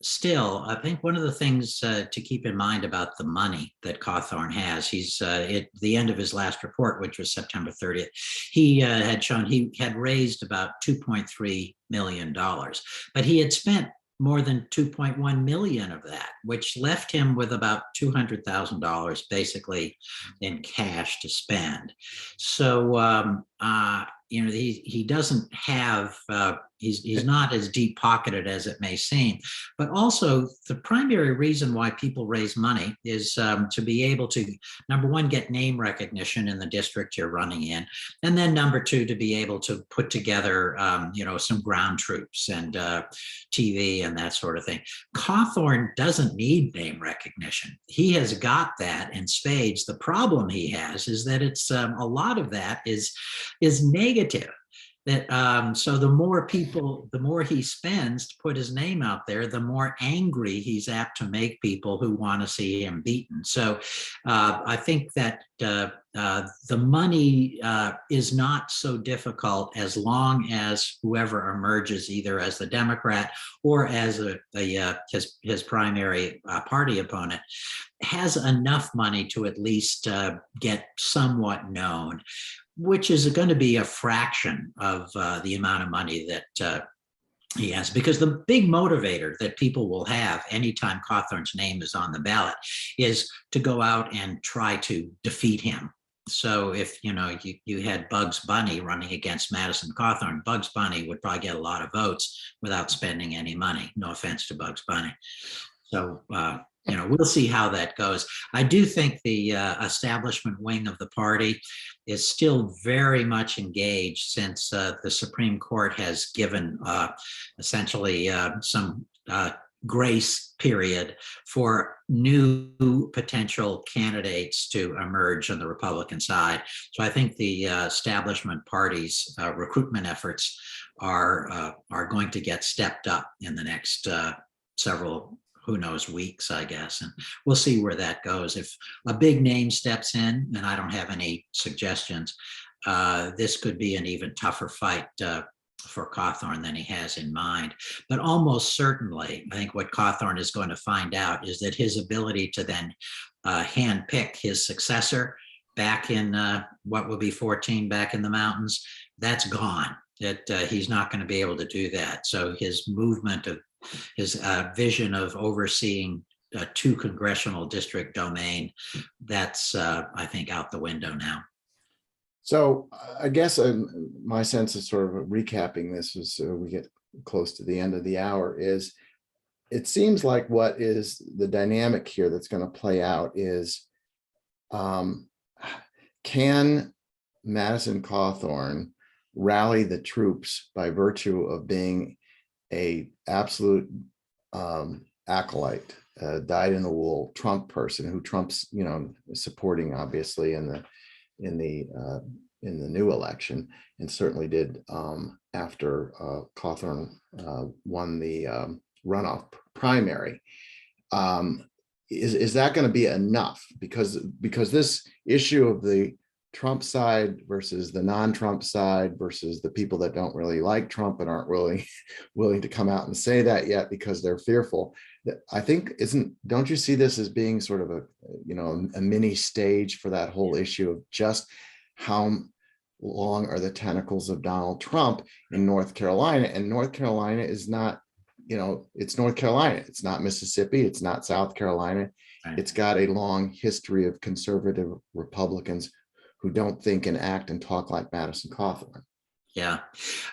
Still, I think one of the things to keep in mind about the money that Cawthorn has, he's at the end of his last report, which was September 30th, he had shown he had raised about $2.3 million, but he had spent more than 2.1 million of that, which left him with about $200,000 basically in cash to spend. So, he doesn't have, he's not as deep pocketed as it may seem. But also, the primary reason why people raise money is to be able to, number one, get name recognition in the district you're running in, and then number two, to be able to put together, some ground troops and TV and that sort of thing. Cawthorn doesn't need name recognition. He has got that in spades. The problem he has is that it's a lot of that is negative. That so the more people, the more he spends to put his name out there, the more angry he's apt to make people who want to see him beaten. So I think that the money is not so difficult as long as whoever emerges either as the Democrat or as his primary party opponent has enough money to at least get somewhat known, which is going to be a fraction of the amount of money that Yes, because the big motivator that people will have anytime Cawthorn's name is on the ballot is to go out and try to defeat him. So if you had Bugs Bunny running against Madison Cawthorn, Bugs Bunny would probably get a lot of votes without spending any money. No offense to Bugs Bunny. So we'll see how that goes. I do think the establishment wing of the party is still very much engaged since the Supreme Court has given essentially some grace period for new potential candidates to emerge on the Republican side. So I think the establishment party's recruitment efforts are going to get stepped up in the next several, who knows, weeks, I guess. And we'll see where that goes. If a big name steps in, and I don't have any suggestions, this could be an even tougher fight for Cawthorn than he has in mind. But almost certainly, I think what Cawthorn is going to find out is that his ability to then handpick his successor back in what will be 14 back in the mountains, that's gone. That he's not going to be able to do that. So his movement of his vision of overseeing a 2 congressional district domain, that's I think out the window now. So I guess my sense of sort of recapping this as we get close to the end of the hour is, it seems like what is the dynamic here that's going to play out is, can Madison Cawthorn rally the troops by virtue of being a absolute acolyte, dyed-in-the-wool Trump person who Trump's supporting obviously in the new election, and certainly did after Cawthorn won the runoff primary. Is that going to be enough? Because this issue of the Trump side versus the non-Trump side versus the people that don't really like Trump and aren't really willing to come out and say that yet because they're fearful. I think don't you see this as being sort of a mini stage for that whole issue of just how long are the tentacles of Donald Trump in North Carolina? And North Carolina is not, it's North Carolina. It's not Mississippi. It's not South Carolina. Right. It's got a long history of conservative Republicans who don't think and act and talk like Madison Cawthorn. Yeah,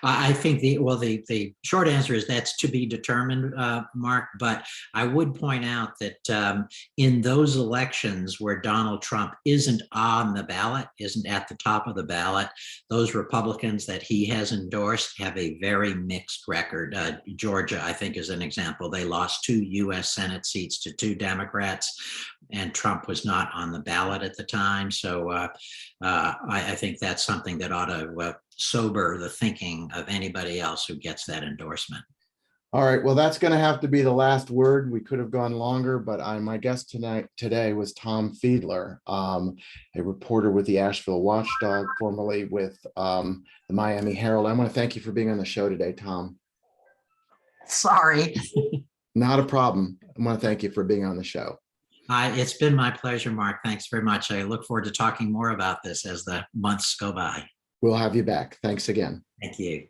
I think the short answer is that's to be determined, Mark. But I would point out that in those elections where Donald Trump isn't on the ballot, isn't at the top of the ballot, those Republicans that he has endorsed have a very mixed record. Georgia, I think, is an example. They lost 2 U.S. Senate seats to 2 Democrats, and Trump was not on the ballot at the time. So I think that's something that ought to sober the thinking of anybody else who gets that endorsement. All right, well, that's going to have to be the last word. We could have gone longer, but my guest today was Tom Fiedler, a reporter with the Asheville Watchdog, formerly with the Miami Herald. I want to thank you for being on the show today, Tom. Sorry. Not a problem. I want to thank you for being on the show. It's been my pleasure, Mark. Thanks very much. I look forward to talking more about this as the months go by. We'll have you back. Thanks again. Thank you.